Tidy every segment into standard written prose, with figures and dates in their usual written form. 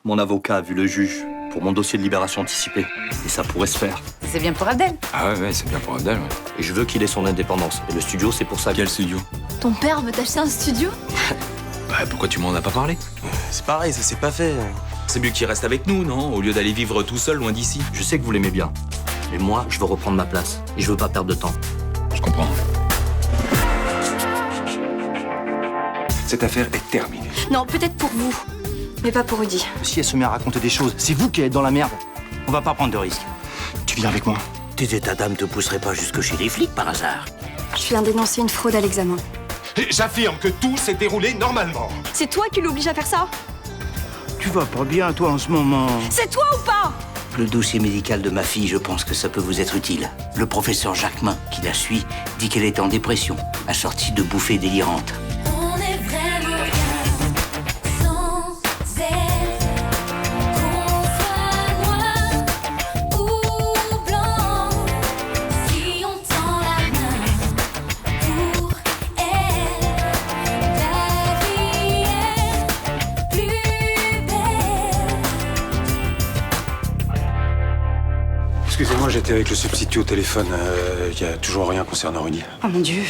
Mon avocat a vu le juge pour mon dossier de libération anticipée. Et ça pourrait se faire. C'est bien pour Abdel. Ah ouais, c'est bien pour Abdel, ouais. Et je veux qu'il ait son indépendance. Et le studio, c'est pour ça. Quel studio? Ton père veut t'acheter un studio? Bah pourquoi tu m'en as pas parlé? C'est pareil, ça s'est pas fait. C'est mieux qu'il reste avec nous, non? Au lieu d'aller vivre tout seul loin d'ici. Je sais que vous l'aimez bien. Mais moi, je veux reprendre ma place. Et je veux pas perdre de temps. Je comprends. Cette affaire est terminée. Non, peut-être pour vous, mais pas pour Rudy. Si elle se met à raconter des choses, c'est vous qui êtes dans la merde. On va pas prendre de risques. Tu viens avec moi? Tes états d'âme te pousseraient pas jusque chez les flics par hasard? Je viens dénoncer une fraude à l'examen. J'affirme que tout s'est déroulé normalement. C'est toi qui l'obliges à faire ça? Tu vas pas bien, toi, en ce moment. C'est toi ou pas? Le dossier médical de ma fille, je pense que ça peut vous être utile. Le professeur Jacquemin, qui la suit, dit qu'elle est en dépression, assortie de bouffées délirantes. On est vraiment bien sans elle. Qu'on soit noir ou blanc, si on tend la main pour elle, la vie est plus belle. Excusez-moi, j'étais avec le substitut au téléphone. Il y a toujours rien concernant Rudy. Oh mon Dieu.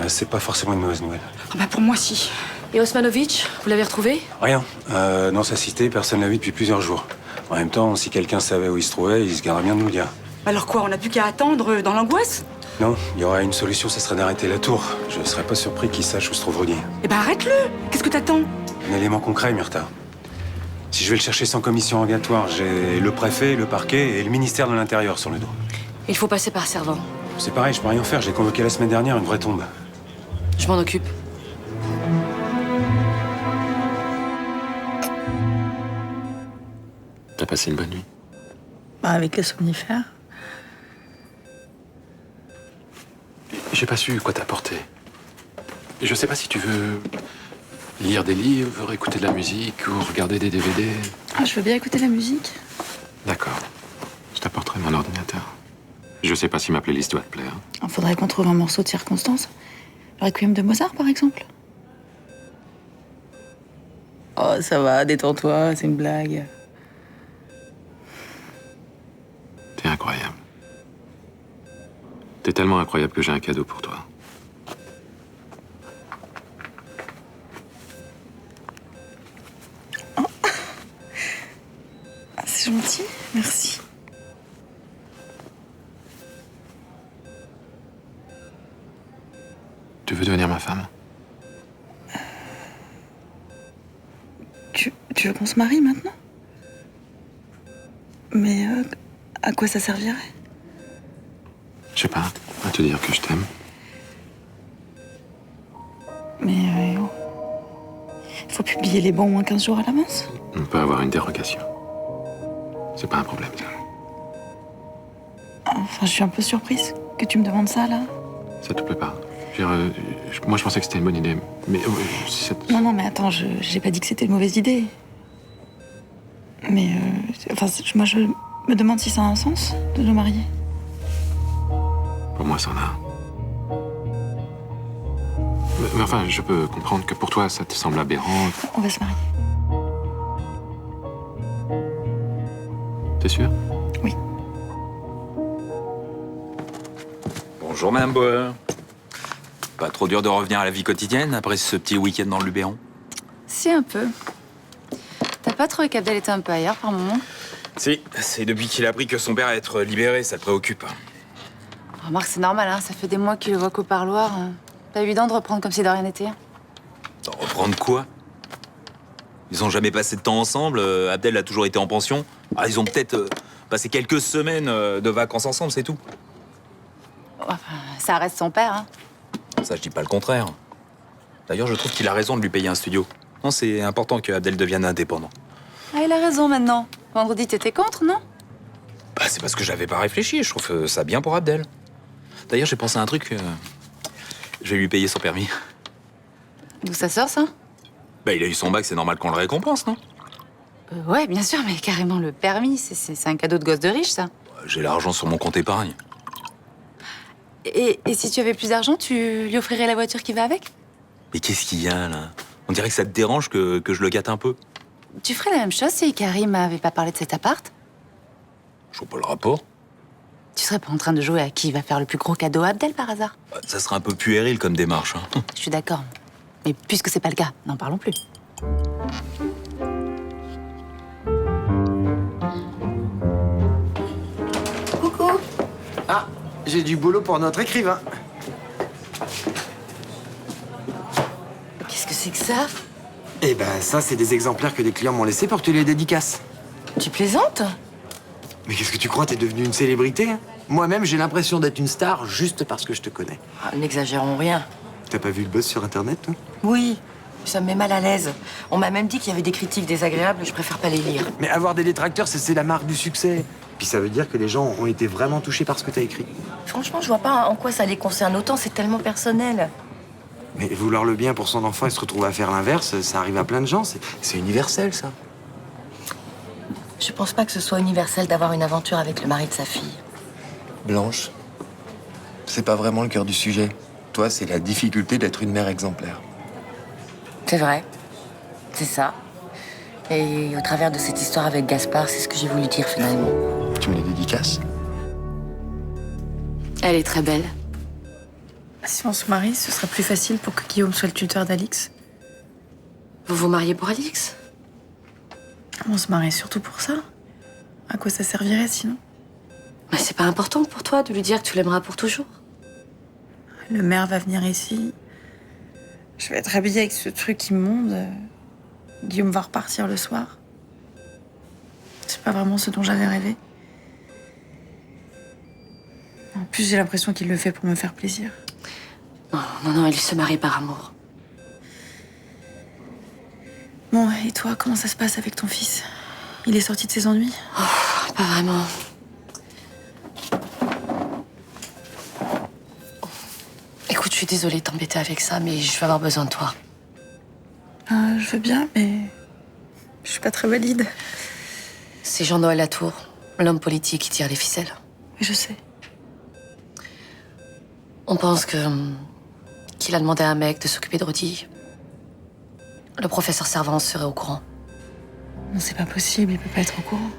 C'est pas forcément une mauvaise nouvelle. Ah bah pour moi, si. Et Osmanovic, vous l'avez retrouvé? Rien. Dans sa cité, personne l'a vu depuis plusieurs jours. En même temps, si quelqu'un savait où il se trouvait, il se garderait bien de nous le dire. Alors quoi, on n'a plus qu'à attendre dans l'angoisse? Non, il y aurait une solution, ce serait d'arrêter la tour. Je serais pas surpris qu'il sache où se trouve Rudy. Eh ben arrête-le. Qu'est-ce que t'attends? Un élément concret, Myrta. Si je vais le chercher sans commission rogatoire, j'ai le préfet, le parquet et le ministère de l'Intérieur sur le dos. Il faut passer par Servan. C'est pareil, je peux rien faire. J'ai convoqué la semaine dernière une vraie tombe. Je m'en occupe. T'as passé une bonne nuit? Bah, avec les somnifères. J'ai pas su quoi t'apporter. Je sais pas si tu veux lire des livres, écouter de la musique ou regarder des DVD. Ah, je veux bien écouter la musique. D'accord. Je t'apporterai mon ordinateur. Je sais pas si ma playlist doit te plaire. Il faudrait qu'on trouve un morceau de circonstance. Le Requiem de Mozart, par exemple. Oh, ça va, détends-toi, c'est une blague. T'es incroyable. T'es tellement incroyable que j'ai un cadeau pour toi. Ah, c'est gentil, merci. Tu veux devenir ma femme? Tu veux qu'on se marie maintenant? Mais à quoi ça servirait? Je sais pas, à te dire que je t'aime. Mais il faut publier les bons au moins 15 jours à l'avance. On peut avoir une dérogation. C'est pas un problème, ça. Enfin, je suis un peu surprise que tu me demandes ça, là. Ça te plaît pas? Je veux dire, moi, je pensais que c'était une bonne idée. Mais Non, mais attends, j'ai pas dit que c'était une mauvaise idée. Mais, enfin, moi, je me demande si ça a un sens de nous marier. Pour moi, ça en a. Mais enfin, je peux comprendre que pour toi, ça te semble aberrant. On va se marier. T'es sûr? Oui. Bonjour, Madame Bauer. Pas trop dur de revenir à la vie quotidienne après ce petit week-end dans le Luberon? Si, un peu. T'as pas trouvé qu'Abdel était un peu ailleurs par moment? Si, c'est depuis qu'il a appris que son père allait être libéré, ça le préoccupe. Remarque, c'est normal, hein. Ça fait des mois qu'il le voit qu'au parloir. Pas évident de reprendre comme si de rien n'était. De reprendre quoi? Ils ont jamais passé de temps ensemble, Abdel a toujours été en pension. Ah, ils ont peut-être passé quelques semaines de vacances ensemble, c'est tout. Enfin, ça reste son père, hein. Ça, je dis pas le contraire. D'ailleurs, je trouve qu'il a raison de lui payer un studio. Non, c'est important que Abdel devienne indépendant. Ah, il a raison maintenant. Vendredi, t'étais contre, non? Bah, c'est parce que j'avais pas réfléchi. Je trouve ça bien pour Abdel. D'ailleurs, j'ai pensé à un truc. Je vais lui payer son permis. D'où ça sort, ça? Bah, il a eu son bac, c'est normal qu'on le récompense, non? Ouais, bien sûr, mais carrément le permis, c'est un cadeau de gosse de riche, ça. J'ai l'argent sur mon compte épargne. Et si tu avais plus d'argent, tu lui offrirais la voiture qui va avec? Mais qu'est-ce qu'il y a, là? On dirait que ça te dérange que je le gâte un peu. Tu ferais la même chose si Karim m'avait pas parlé de cet appart? Je vois pas le rapport. Tu serais pas en train de jouer à qui va faire le plus gros cadeau à Abdel par hasard? Bah, ça serait un peu puéril comme démarche. Hein. Je suis d'accord. Mais puisque c'est pas le cas, n'en parlons plus. Coucou. Ah, j'ai du boulot pour notre écrivain. Qu'est-ce que c'est que ça? Eh ben, ça, c'est des exemplaires que des clients m'ont laissés pour que tu les dédicaces. Tu plaisantes? Mais qu'est-ce que tu crois, t'es devenue une célébrité, hein? Moi-même, j'ai l'impression d'être une star juste parce que je te connais. Ah, n'exagérons rien. T'as pas vu le buzz sur Internet, toi? Oui, ça me met mal à l'aise. On m'a même dit qu'il y avait des critiques désagréables, je préfère pas les lire. Mais avoir des détracteurs, c'est la marque du succès. Puis ça veut dire que les gens ont été vraiment touchés par ce que t'as écrit. Franchement, je vois pas en quoi ça les concerne autant, c'est tellement personnel. Mais vouloir le bien pour son enfant et se retrouver à faire l'inverse, ça arrive à plein de gens. C'est universel, ça. Je pense pas que ce soit universel d'avoir une aventure avec le mari de sa fille. Blanche, c'est pas vraiment le cœur du sujet. Toi, c'est la difficulté d'être une mère exemplaire. C'est vrai, c'est ça. Et au travers de cette histoire avec Gaspard, c'est ce que j'ai voulu dire finalement. Tu me les dédicaces? Elle est très belle. Si on se marie, ce sera plus facile pour que Guillaume soit le tuteur d'Alix. Vous vous mariez pour Alix? On se marie surtout pour ça. À quoi ça servirait sinon? Mais c'est pas important pour toi de lui dire que tu l'aimeras pour toujours. Le maire va venir ici. Je vais être habillée avec ce truc immonde. Guillaume va repartir le soir. C'est pas vraiment ce dont j'avais rêvé. En plus, j'ai l'impression qu'il le fait pour me faire plaisir. Non, il se marie par amour. Bon, et toi, comment ça se passe avec ton fils? Il est sorti de ses ennuis? Pas vraiment. Écoute, je suis désolée de t'embêter avec ça, mais je vais avoir besoin de toi. Je veux bien, mais je suis pas très valide. C'est Jean-Noël Latour, l'homme politique qui tire les ficelles. Oui, je sais. On pense qu'il a demandé à un mec de s'occuper de Rodi. Le professeur Servant serait au courant. Non, c'est pas possible, il peut pas être au courant.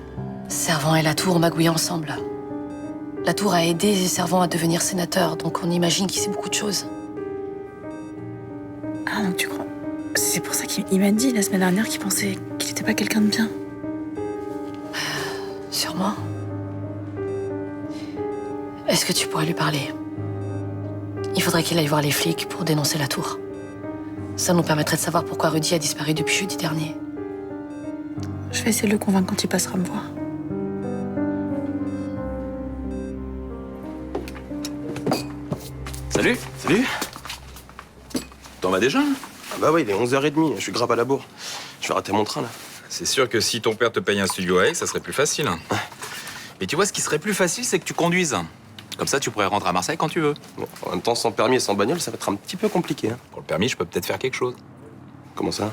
Servant et Latour ont magouillé ensemble. Latour a aidé Servant à devenir sénateur, donc on imagine qu'il sait beaucoup de choses. Ah, donc tu crois? C'est pour ça qu'il m'a dit la semaine dernière qu'il pensait qu'il était pas quelqu'un de bien. Sûrement. Est-ce que tu pourrais lui parler? Il faudrait qu'il aille voir les flics pour dénoncer Latour. Ça nous permettrait de savoir pourquoi Rudy a disparu depuis jeudi dernier. Je vais essayer de le convaincre quand il passera me voir. Salut. Salut. T'en vas déjà? Ah bah oui, il est 11h30, je suis grave à la bourre. Je vais rater mon train, là. C'est sûr que si ton père te paye un studio avec, ça serait plus facile. Mais tu vois, ce qui serait plus facile, c'est que tu conduises. Comme ça, tu pourrais rentrer à Marseille quand tu veux. Bon, en même temps, sans permis et sans bagnole, ça va être un petit peu compliqué. Hein. Pour le permis, je peux peut-être faire quelque chose. Comment ça?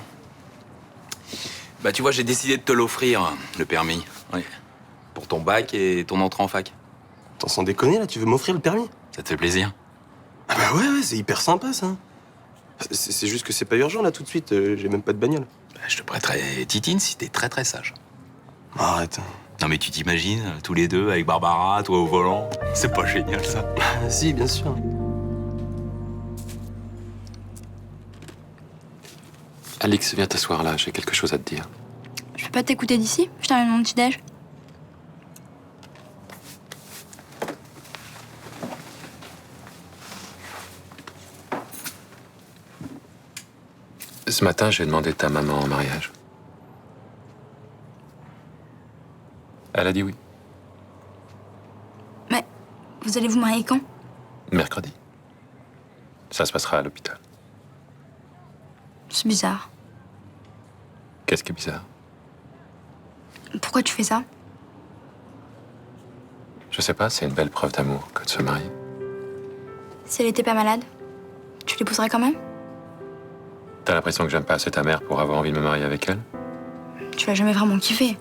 Bah, tu vois, j'ai décidé de te l'offrir, le permis. Oui. Pour ton bac et ton entrée en fac. Attends, sans déconner, là, tu veux m'offrir le permis? Ça te fait plaisir? Ah bah ouais, c'est hyper sympa, ça. C'est juste que c'est pas urgent, là, tout de suite. J'ai même pas de bagnole. Bah, je te prêterai Titine si t'es très très sage. Arrête. Non mais tu t'imagines, tous les deux, avec Barbara, toi au volant. C'est pas génial, ça? Si, bien sûr. Alix, viens t'asseoir là, j'ai quelque chose à te dire. Je peux pas t'écouter d'ici? Je t'amène mon petit-déj. Ce matin, j'ai demandé ta maman en mariage. Elle a dit oui. Mais vous allez vous marier quand? Mercredi. Ça se passera à l'hôpital. C'est bizarre. Qu'est-ce qui est bizarre? Pourquoi tu fais ça? Je sais pas, c'est une belle preuve d'amour que de se marier. Si elle était pas malade, tu l'épouserais quand même? T'as l'impression que j'aime pas assez ta mère pour avoir envie de me marier avec elle? Tu l'as jamais vraiment kiffé.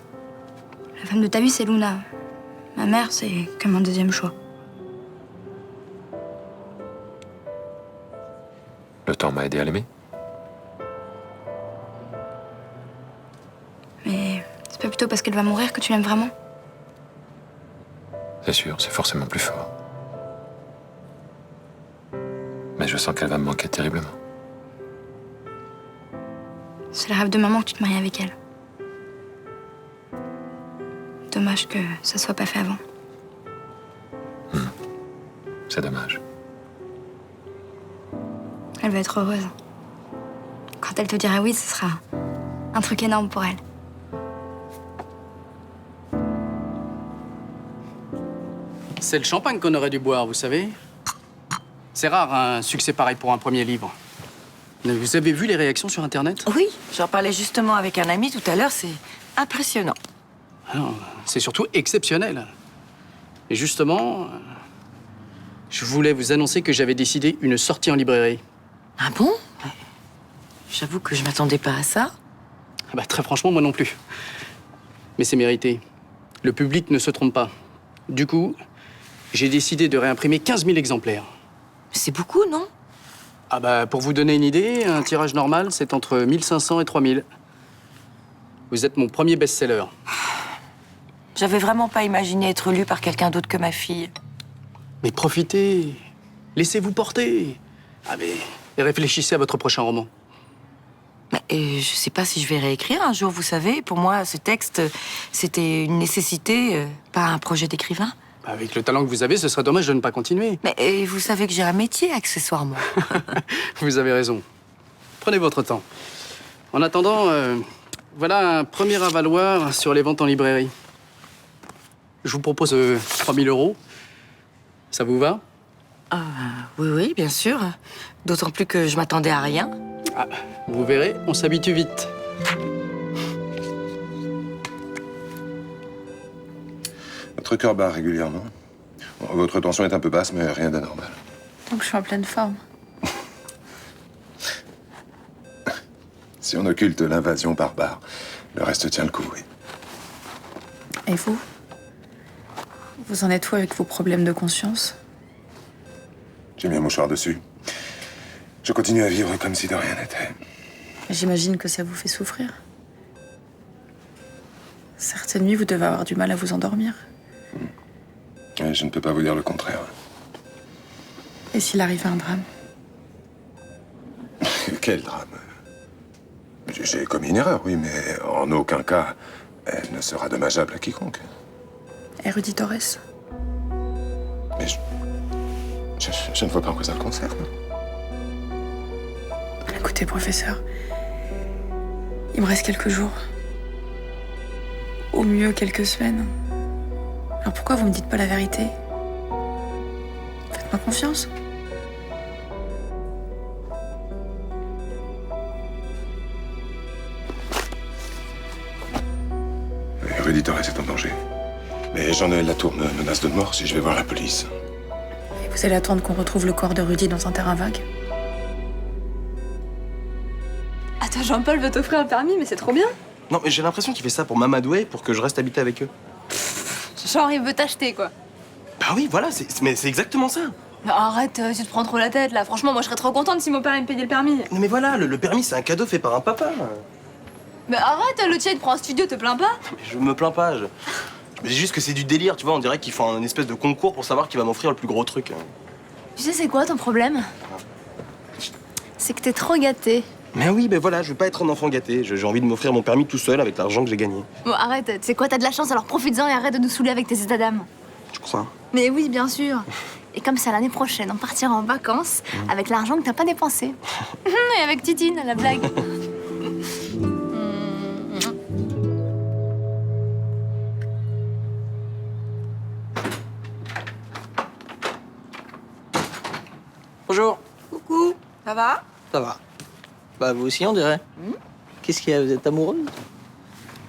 La femme de ta vie, c'est Luna. Ma mère, c'est comme un deuxième choix. Le temps m'a aidé à l'aimer. pas plutôt parce qu'elle va mourir que tu l'aimes vraiment? C'est sûr, c'est forcément plus fort. Mais je sens qu'elle va me manquer terriblement. C'est le rêve de maman que tu te maries avec elle. Dommage que ça soit pas fait avant. C'est dommage. Elle va être heureuse. Quand elle te dira oui, ce sera un truc énorme pour elle. C'est le champagne qu'on aurait dû boire, vous savez. C'est rare, un succès pareil pour un premier livre. Vous avez vu les réactions sur Internet? Oui, j'en parlais justement avec un ami tout à l'heure, c'est impressionnant. Alors, c'est surtout exceptionnel. Et justement, je voulais vous annoncer que j'avais décidé une sortie en librairie. Ah bon? J'avoue que je m'attendais pas à ça. Ah bah, très franchement, moi non plus. Mais c'est mérité. Le public ne se trompe pas. Du coup, j'ai décidé de réimprimer 15 000 exemplaires. C'est beaucoup, non? Ah bah, pour vous donner une idée, un tirage normal, c'est entre 1500 et 3000. Vous êtes mon premier best-seller. J'avais vraiment pas imaginé être lu par quelqu'un d'autre que ma fille. Mais profitez, laissez-vous porter. Ah mais, et réfléchissez à votre prochain roman. Mais je sais pas si je vais réécrire un jour, vous savez. Pour moi, ce texte, c'était une nécessité, pas un projet d'écrivain. Avec le talent que vous avez, ce serait dommage de ne pas continuer. Mais vous savez que j'ai un métier, accessoirement. Vous avez raison. Prenez votre temps. En attendant, voilà un premier avaloir sur les ventes en librairie. Je vous propose 3 000 €. Ça vous va? Ah, oui, oui, bien sûr. D'autant plus que je m'attendais à rien. Ah, vous verrez, on s'habitue vite. Votre cœur bat régulièrement. Bon, votre tension est un peu basse, mais rien d'anormal. Donc je suis en pleine forme. Si on occulte l'invasion barbare, le reste tient le coup, oui. Et vous? Vous en êtes où avec vos problèmes de conscience? J'ai mis un mouchoir dessus. Je continue à vivre comme si de rien n'était. J'imagine que ça vous fait souffrir. Certaines nuits, vous devez avoir du mal à vous endormir. Et je ne peux pas vous dire le contraire. Et s'il arrivait un drame? Quel drame? J'ai commis une erreur, oui, mais en aucun cas, elle ne sera dommageable à quiconque. Rudy Torres? Mais je ne vois pas en quoi ça le concerne. Écoutez, professeur, il me reste quelques jours. Au mieux, quelques semaines. Alors pourquoi vous me dites pas la vérité? Faites-moi confiance. Rudy Torres est en danger. Mais Jean-Noël Latour me menace de mort si je vais voir la police. Et vous allez attendre qu'on retrouve le corps de Rudy dans un terrain vague? Attends, Jean-Paul veut t'offrir un permis, mais c'est trop bien. Non, mais j'ai l'impression qu'il fait ça pour m'amadouer, pour que je reste habiter avec eux. Genre, il veut t'acheter, quoi. Bah oui, voilà, mais c'est exactement ça. Mais arrête, tu te prends trop la tête, là. Franchement, moi, je serais trop contente si mon père il me payait le permis. Non mais voilà, le permis, c'est un cadeau fait par un papa. Mais arrête, le tien, il te prend un studio, te plains pas? Mais je me plains pas, je dis juste que c'est du délire, tu vois, on dirait qu'ils font un espèce de concours pour savoir qui va m'offrir le plus gros truc. Tu sais, c'est quoi ton problème? C'est que t'es trop gâté. Mais oui, ben voilà, je veux pas être un enfant gâté. J'ai envie de m'offrir mon permis tout seul avec l'argent que j'ai gagné. Bon, arrête, tu sais quoi, t'as de la chance, alors profites-en et arrête de nous saouler avec tes états d'âme. Tu crois? Mais oui, bien sûr. Et comme ça, l'année prochaine, on partira en vacances avec l'argent que t'as pas dépensé. Et avec Titine, la blague. Bonjour. Coucou, ça va? Ça va. Bah, vous aussi, on dirait. Qu'est-ce qu'il y a? Vous êtes amoureuse?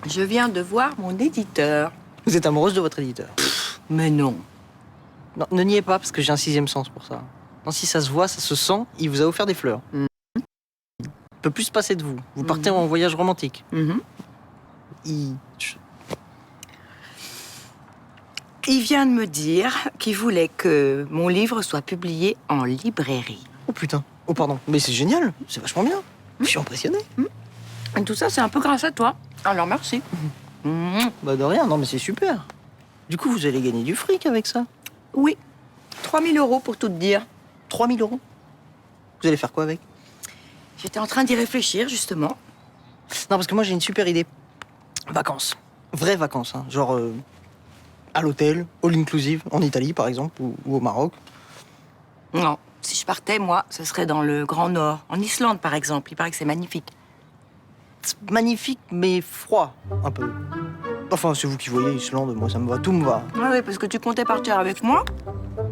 Je viens de voir mon éditeur. Vous êtes amoureuse de votre éditeur? Mais non. Non, ne niez pas, parce que j'ai un 6e sens pour ça. Non, si ça se voit, ça se sent, il vous a offert des fleurs. Il peut plus se passer de vous. Vous partez en voyage romantique. Il vient de me dire qu'il voulait que mon livre soit publié en librairie. Oh putain. Oh pardon. Mais c'est génial. C'est vachement bien. Je suis impressionné. Et tout ça, c'est un peu grâce à toi. Alors merci. Bah de rien, non mais c'est super. Du coup, vous allez gagner du fric avec ça. Oui. 3 000 euros pour tout te dire. 3 000 euros. Vous allez faire quoi avec? J'étais en train d'y réfléchir, justement. Non, parce que moi j'ai une super idée. Vacances. Vraies vacances, hein. Genre à l'hôtel, all inclusive, en Italie par exemple, ou au Maroc. Non, si je partais, moi, ce serait dans le Grand Nord. En Islande, par exemple. Il paraît que c'est magnifique. C'est magnifique, mais froid, un peu. Enfin, c'est vous qui voyez, Islande, moi ça me va, tout me va. Ouais, parce que tu comptais partir avec moi.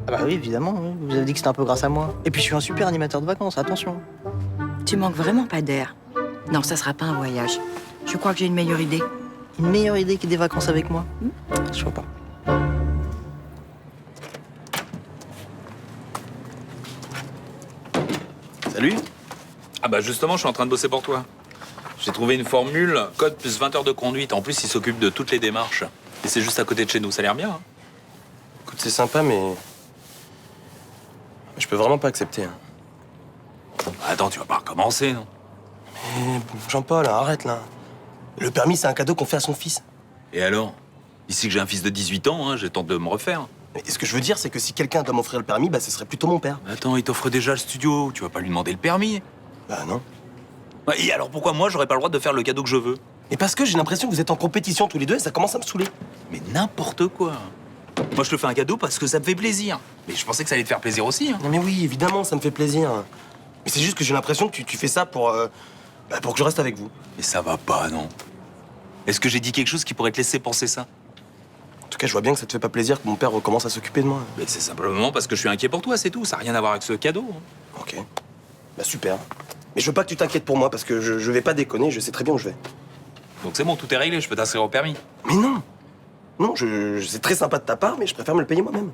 Ah bah oui, évidemment, oui. Vous avez dit que c'était un peu grâce à moi. Et puis je suis un super animateur de vacances, attention. Tu manques vraiment pas d'air. Non, ça sera pas un voyage. Je crois que j'ai une meilleure idée. Une meilleure idée que des vacances avec moi? Je vois pas. Salut. Ah bah justement, je suis en train de bosser pour toi. J'ai trouvé une formule, code plus 20 heures de conduite. En plus, il s'occupe de toutes les démarches. Et c'est juste à côté de chez nous, ça a l'air bien. Hein. Écoute, c'est sympa, mais... Je peux vraiment pas accepter. Hein. Attends, tu vas pas recommencer, non? Mais Jean-Paul, arrête, là. Le permis, c'est un cadeau qu'on fait à son fils. Et alors? Ici que j'ai un fils de 18 ans, hein, j'ai tenté de me refaire. Mais ce que je veux dire, c'est que si quelqu'un doit m'offrir le permis, bah ce serait plutôt mon père. Attends, il t'offre déjà le studio, tu vas pas lui demander le permis? Bah non. Et alors pourquoi moi, j'aurais pas le droit de faire le cadeau que je veux? Et parce que j'ai l'impression que vous êtes en compétition tous les deux et ça commence à me saouler. Mais n'importe quoi. Moi, je te fais un cadeau parce que ça me fait plaisir. Mais je pensais que ça allait te faire plaisir aussi. Hein. Non mais oui, évidemment, ça me fait plaisir. Mais c'est juste que j'ai l'impression que tu fais ça pour que je reste avec vous. Mais ça va pas, non? Est-ce que j'ai dit quelque chose qui pourrait te laisser penser ça? En tout cas, je vois bien que ça te fait pas plaisir que mon père recommence à s'occuper de moi. Mais c'est simplement parce que je suis inquiet pour toi, c'est tout. Ça n'a rien à voir avec ce cadeau. Hein. Ok. Bah super. Mais je veux pas que tu t'inquiètes pour moi parce que je vais pas déconner, je sais très bien où je vais. Donc c'est bon, tout est réglé, je peux t'inscrire au permis. Mais non. Non, c'est très sympa de ta part, mais je préfère me le payer moi-même.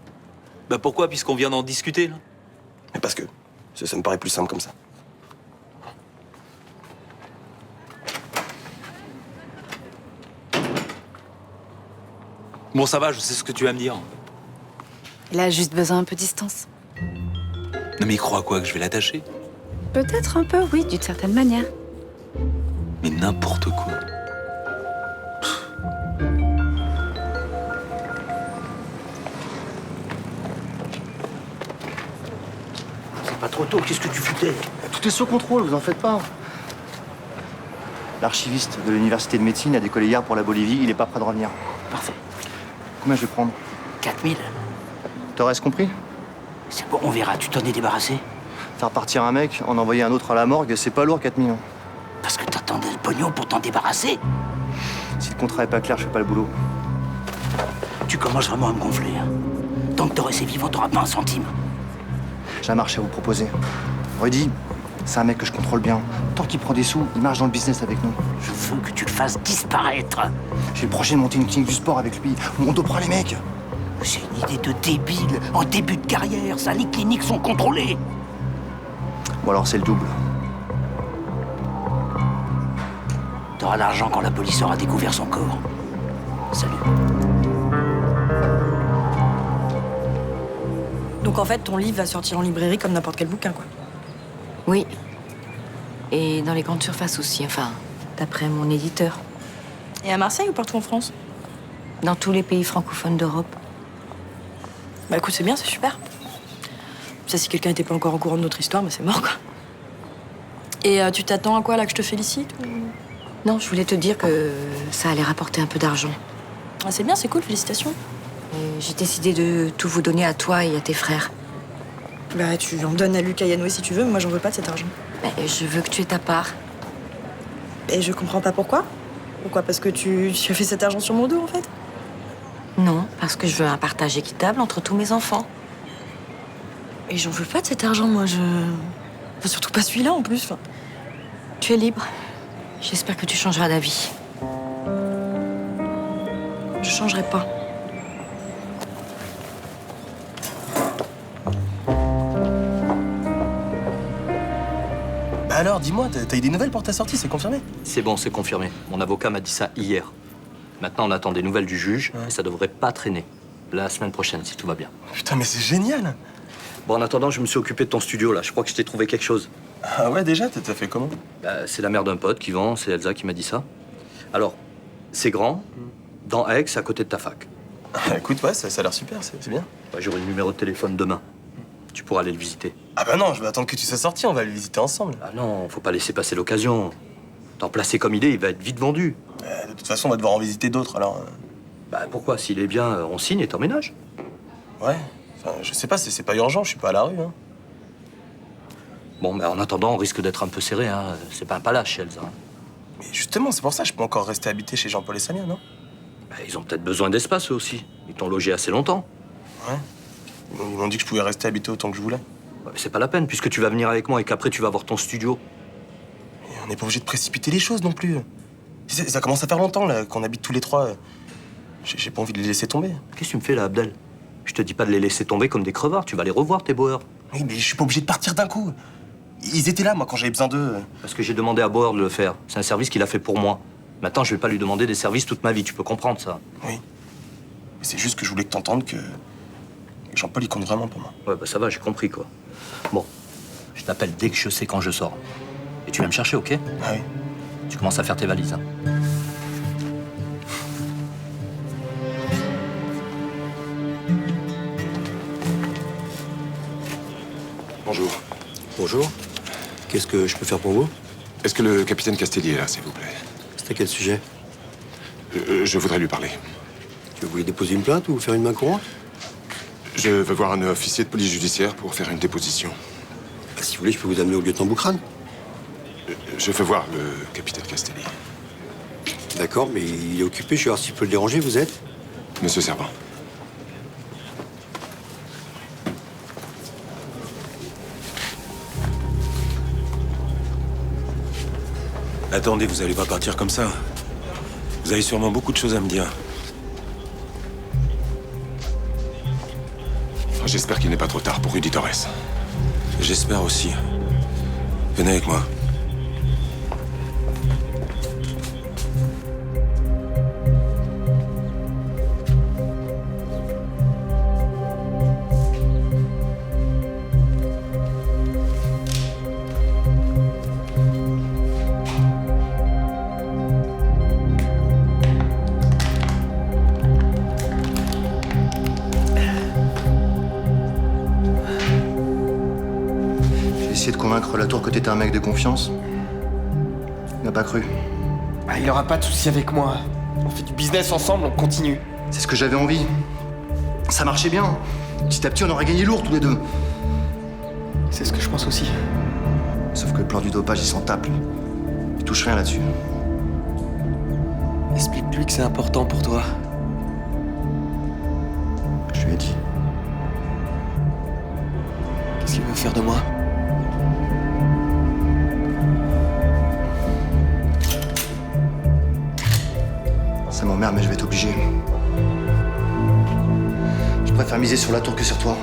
Bah pourquoi, puisqu'on vient d'en discuter, là? Mais parce que ça me paraît plus simple comme ça. Bon, ça va, je sais ce que tu vas me dire. Il a juste besoin un peu de distance. Non mais il croit quoi, que je vais l'attacher? Peut-être un peu, oui, d'une certaine manière. Mais n'importe quoi. C'est pas trop tôt, qu'est-ce que tu foutais? Tout est sous contrôle, vous en faites pas. L'archiviste de l'université de médecine a décollé hier pour la Bolivie, il est pas prêt de revenir. Parfait. Combien je vais prendre? 4 000. T'aurais compris? C'est bon, on verra. Tu t'en es débarrassé? Faire partir un mec, en envoyer un autre à la morgue, c'est pas lourd, 4 000. Parce que t'attendais le pognon pour t'en débarrasser? Si le contrat est pas clair, je fais pas le boulot. Tu commences vraiment à me gonfler. Hein. Tant que t'auras resté vivant, t'auras pas un centime. J'ai un marché à vous proposer. Rudy, c'est un mec que je contrôle bien. Tant qu'il prend des sous, il marche dans le business avec nous. Je veux que tu le fasses disparaître. J'ai le projet de monter une clinique du sport avec lui, où on dopera les mecs. C'est une idée de débile. En début de carrière, ça, les cliniques sont contrôlées. Bon alors c'est le double. T'auras l'argent quand la police aura découvert son corps. Salut. Donc en fait, ton livre va sortir en librairie comme n'importe quel bouquin, quoi. Oui. Et dans les grandes surfaces aussi, enfin, d'après mon éditeur. Et à Marseille ou partout en France? Dans tous les pays francophones d'Europe. Bah écoute, c'est bien, c'est super. Ça, si quelqu'un n'était pas encore au courant de notre histoire, bah c'est mort, quoi. Et tu t'attends à quoi, là, que je te félicite ou... Non, je voulais te dire que ça allait rapporter un peu d'argent. Ah, c'est bien, c'est cool, félicitations. J'ai décidé de tout vous donner à toi et à tes frères. Bah, tu en donnes à Lucas et à Noé si tu veux, mais moi, j'en veux pas de cet argent. Mais je veux que tu aies ta part. Et je comprends pas pourquoi. Pourquoi? Parce que tu as fait cet argent sur mon dos, en fait? Non, parce que je veux un partage équitable entre tous mes enfants. Et j'en veux pas de cet argent, moi, Enfin, surtout pas celui-là, en plus. Enfin... Tu es libre. J'espère que tu changeras d'avis. Je changerai pas. Bah alors, dis-moi, t'as eu des nouvelles pour ta sortie, c'est confirmé? C'est bon, c'est confirmé. Mon avocat m'a dit ça hier. Maintenant, on attend des nouvelles du juge et ça devrait pas traîner. La semaine prochaine, si tout va bien. Putain, mais c'est génial! Bon, en attendant, je me suis occupé de ton studio, là. Je crois que je t'ai trouvé quelque chose. Ah ouais, déjà? T'as fait comment? Bah, c'est la mère d'un pote qui vend, c'est Elsa qui m'a dit ça. Alors, c'est grand, dans Aix, à côté de ta fac. Écoute, ouais, ça a l'air super, c'est bien. Ouais, j'aurai le numéro de téléphone demain. Tu pourras aller le visiter. Ah bah non, je vais attendre que tu sois sorti, on va le visiter ensemble. Ah non, faut pas laisser passer l'occasion. Tant placé comme il va être vite vendu. De toute façon, on va devoir en visiter d'autres, alors... Bah pourquoi? S'il est bien, on signe et t'emménages. Ouais, enfin, je sais pas, c'est pas urgent, je suis pas à la rue, hein. Bon, mais en attendant, on risque d'être un peu serré, hein. C'est pas un palace, Shells, hein. Mais justement, c'est pour ça que je peux encore rester habité chez Jean-Paul et Samia, non? Bah, ils ont peut-être besoin d'espace, eux aussi. Ils t'ont logé assez longtemps. Ouais. Ils m'ont dit que je pouvais rester habité autant que je voulais. Ouais, mais c'est pas la peine, puisque tu vas venir avec moi et qu'après, tu vas voir ton studio. Et on n'est pas obligé de précipiter les choses non plus. Ça commence à faire longtemps, là, qu'on habite tous les trois. J'ai pas envie de les laisser tomber. Qu'est-ce que tu me fais, là, Abdel? Je te dis pas de les laisser tomber comme des crevards. Tu vas les revoir, tes Bauer. Oui, mais je suis pas obligé de partir d'un coup. Ils étaient là, moi, quand j'avais besoin d'eux. Parce que j'ai demandé à Bauer de le faire. C'est un service qu'il a fait pour moi. Maintenant, je vais pas lui demander des services toute ma vie. Tu peux comprendre ça. Oui. Mais c'est juste que je voulais que t'entendes que Jean-Paul, il compte vraiment pour moi. Ouais, bah ça va, j'ai compris, quoi. Bon, je t'appelle dès que je sais quand je sors. Et tu viens me chercher, ok? Ah oui. Tu commences à faire tes valises, hein. Bonjour. Bonjour. Qu'est-ce que je peux faire pour vous? Est-ce que le capitaine Castelli est là, s'il vous plaît? C'est à quel sujet? Je voudrais lui parler. Vous voulez déposer une plainte ou faire une main courante? Je veux voir un officier de police judiciaire pour faire une déposition. Si vous voulez, je peux vous amener au lieutenant Boucrane. Je veux voir le capitaine Castelli. D'accord, mais il est occupé. Je vais voir s'il peut le déranger. Vous êtes? Monsieur Servant. Attendez, vous allez pas partir comme ça. Vous avez sûrement beaucoup de choses à me dire. J'espère qu'il n'est pas trop tard pour Rudy Torres. J'espère aussi. Venez avec moi. J'ai essayé de convaincre Latour que t'étais un mec de confiance. Il n'a pas cru. Ah, il aura pas de soucis avec moi. On fait du business ensemble, on continue. C'est ce que j'avais envie. Ça marchait bien. Petit à petit, on aurait gagné lourd tous les deux. C'est ce que je pense aussi. Sauf que le plan du dopage, il s'en tape. Il touche rien là-dessus. Explique-lui que c'est important pour toi. Je lui ai dit. Qu'est-ce qu'il veut faire de moi? Ça m'emmerde, mais je vais être obligé. Je préfère miser sur Latour que sur toi.